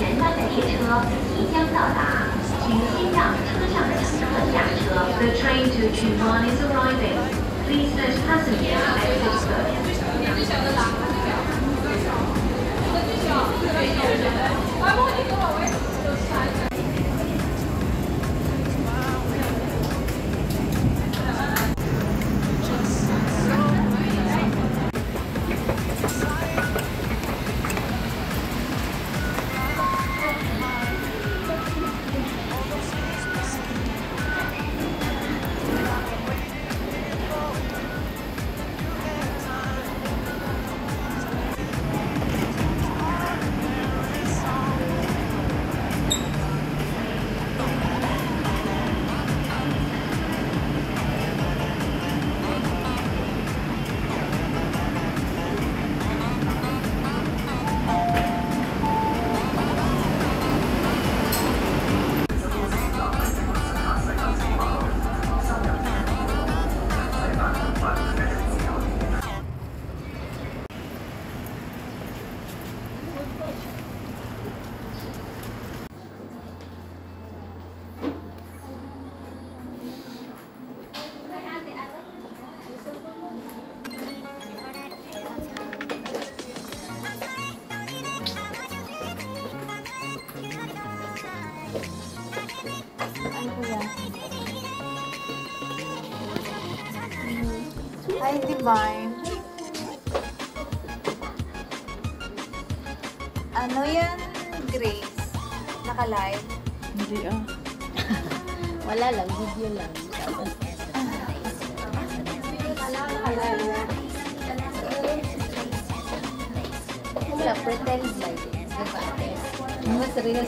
前方的列车即将到达，请先让车上的乘客下车。The train to Chunwan is arriving. Please let passengers exit first. Hi, Divine. Ano yan, Grace? Naka-live? Hindi Wala lang, video lang. Wala, pretend like it. Diba? Mas real.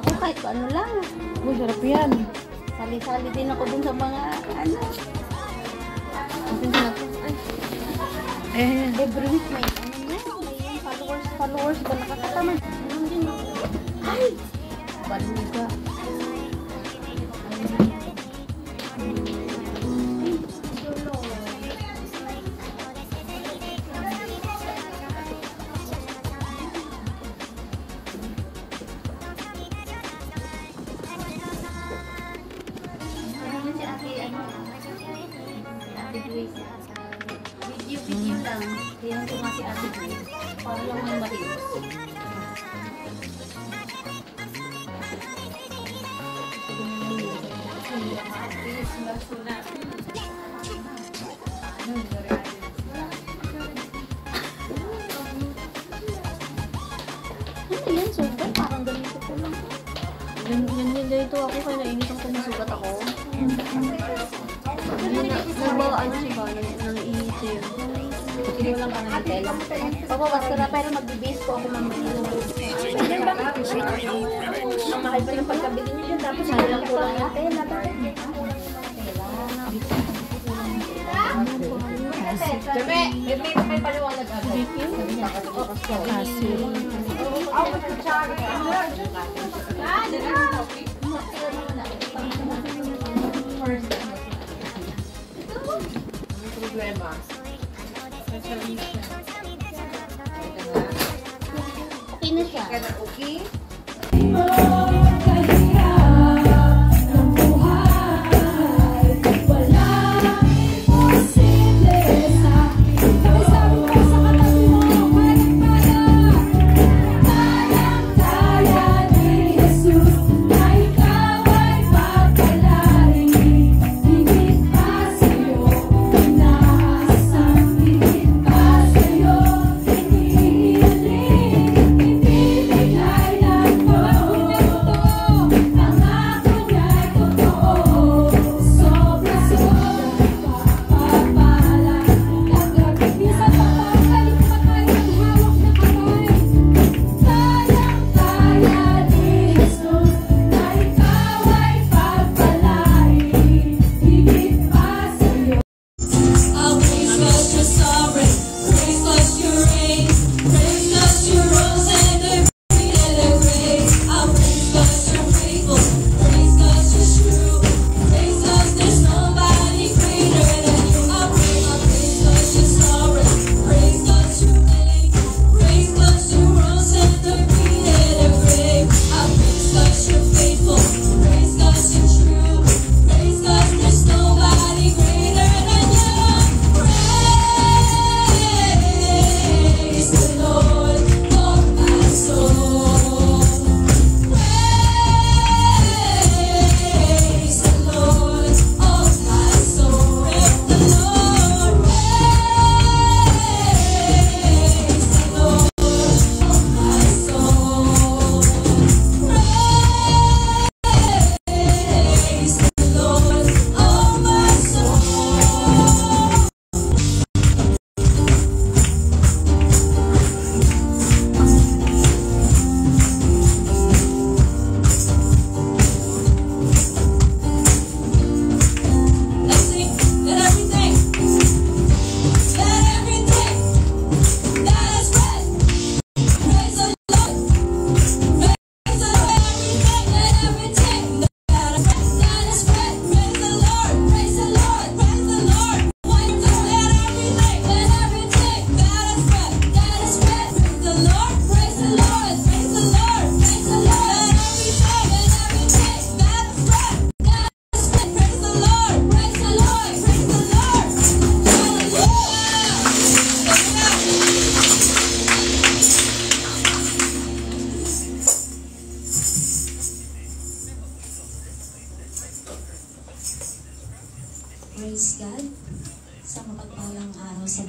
Ako kahit ano lang. Uy, sarap yan. Sali-sali din ako dun sa mga ano. Every week may may followers ba nakakatama. Ano din. Ay! Baluga. Video lang. Kaya ko nga si Ate Grace. Para lang may mahirap. Ano yan? Sugat? Parang ganito ko lang. Yan dito ako kaya nainit ang kumasugat ako. Nabawa ano si Balan nang iito yun. Kinulang ka ng tela. Opo, masarap pero mag-base po ako mamaya. Ang mahal pa yung pagkabili niyo dyan. Tapos kulang ko lang yung tela. Dami! May paliwanag agad. Kasi. Problema. Okay na siya. Okay?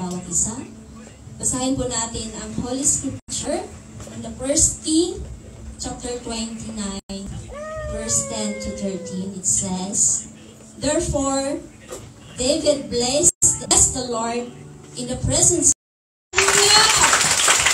bawat isa. Basahin po natin ang Holy Scripture in the 1 King chapter 29 verse 10 to 13. It says, "Therefore David blessed the Lord in the presence."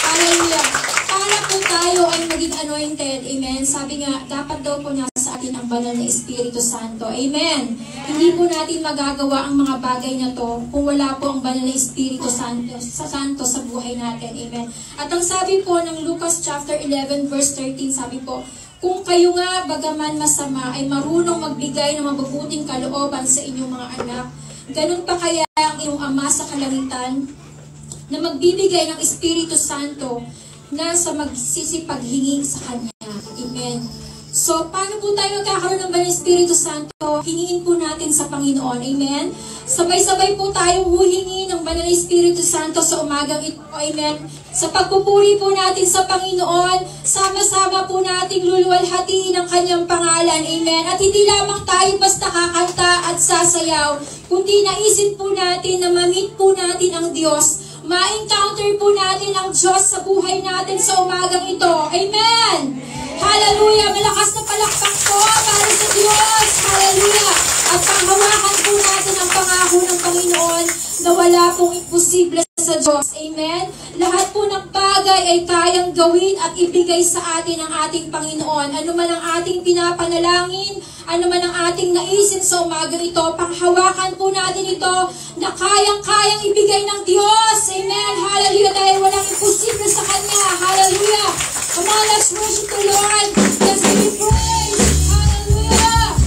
Hallelujah! Para po tayo ay maging anointed, amen. Sabi nga, dapat daw po nasa atin ang banal na Espiritu Santo, amen. Hindi po natin magagawa ang mga bagay na to kung wala po ang banal na Espiritu Santo sa buhay natin, amen. At ang sabi po ng Lucas chapter 11 verse 13, sabi po, "Kung kayo nga bagaman masama ay marunong magbigay ng mabubuting kalooban sa inyong mga anak, ganun pa kaya ang iyong Ama sa kalangitan na magbibigay ng Espiritu Santo na sa magsisipaghingi sa Kanya." Amen. So, paano po tayo magkakaroon ng banal na Espiritu Santo? Hingin po natin sa Panginoon. Amen. Sabay-sabay po tayong huhingi ng banal na Espiritu Santo sa umagang ito. Amen. Sa pagpupuri po natin sa Panginoon, sama-sama po nating luluwalhatiin ang Kanyang pangalan. Amen. At hindi lamang tayo basta kakanta at sasayaw, kundi naisip po natin na ma-meet po natin ang Diyos. Ma-encounter po natin ang Diyos sa buhay natin sa umagang ito. Amen! Hallelujah! Malakas na palakpak po para sa Diyos. Hallelujah! At panghawakan po natin ang pangako ng Panginoon na wala pong imposible sa Diyos. Amen? Lahat po ng bagay ay kayang gawin at ibigay sa atin ng ating Panginoon. Ano man ang ating pinapanalangin, ano man ang ating naisip sa umagang ito, panghawakan po natin ito na kayang-kayang ibigay ng Diyos. Amen? Hallelujah! Dahil walang imposible sa Kanya. Hallelujah! Come on, let's worship the Lord. Let's give Him praise. Hallelujah!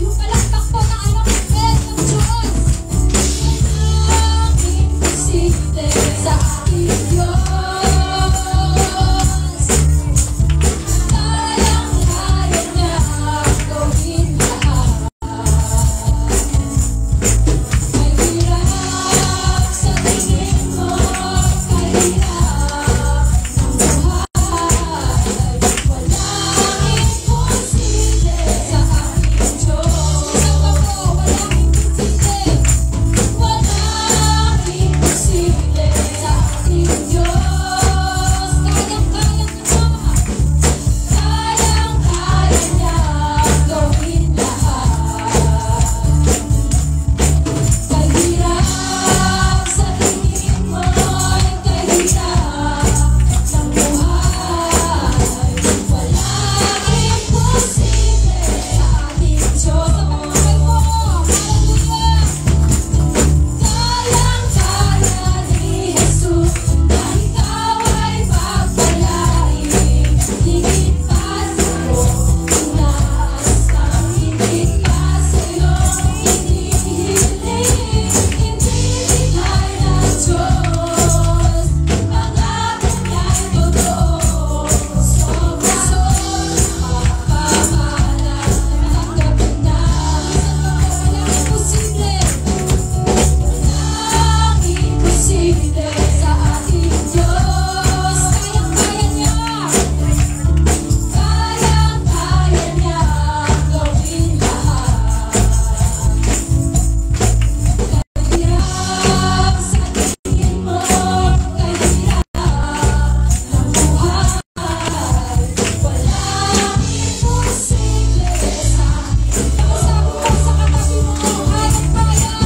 Yung palakpak po ng ano kapit ng Diyos. Ang imposible sa aking Diyos. Kayang-kaya niya gawin lahat. May hirap sa tingin mo, kahirap ng buhay. Walang imposible sa aking Diyos. Sabi ko, walang imposible. Walang imposible sa aking Diyos. Kayang-kaya niya. Kayang-kaya niya gawin lahat. Kahirap sa tingin mo'y kahirap ng buhay. Walang imposible sa ating Diyos. Sa pagkakay mo, hallelujah! Kayang-kaya ni Jesus na ikaw ay pagpalain. Higit pa sa'yo, inaas ang higit pa sa'yo. Inihiling, inibigay ng Diyos. Pangako niya'y totoo. Sobra-sobra pagpapala. Tanggapin na. Walang imposible. Walang imposible sa ating Diyos. Kayang-kaya niya. Kayang-kaya niya gawin lahat. Kahirap sa tingin mo, kahirap ng buhay. Walang imposible sa ating Diyos. Sabi mo sa katabi mo, kayang-kaya.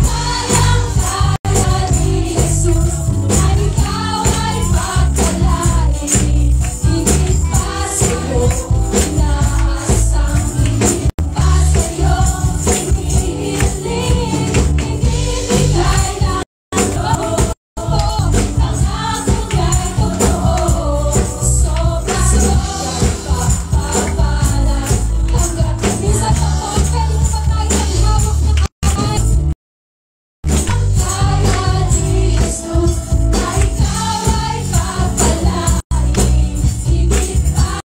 Kayang-kaya ni Jesus na ikaw ay pagpalain. Higit pa sa'yo, inaas ang higit pa sa'yo. Inihiling, inibigay ng Diyos. Pangako niya'y totoo. Sobra-sobra pagpapala. Tanggapin. Minsan pa po, pwede mo ba tayo maghawak ng kamay? Kaya ni Jesus na ikaw ay pagpalain. Higit pa.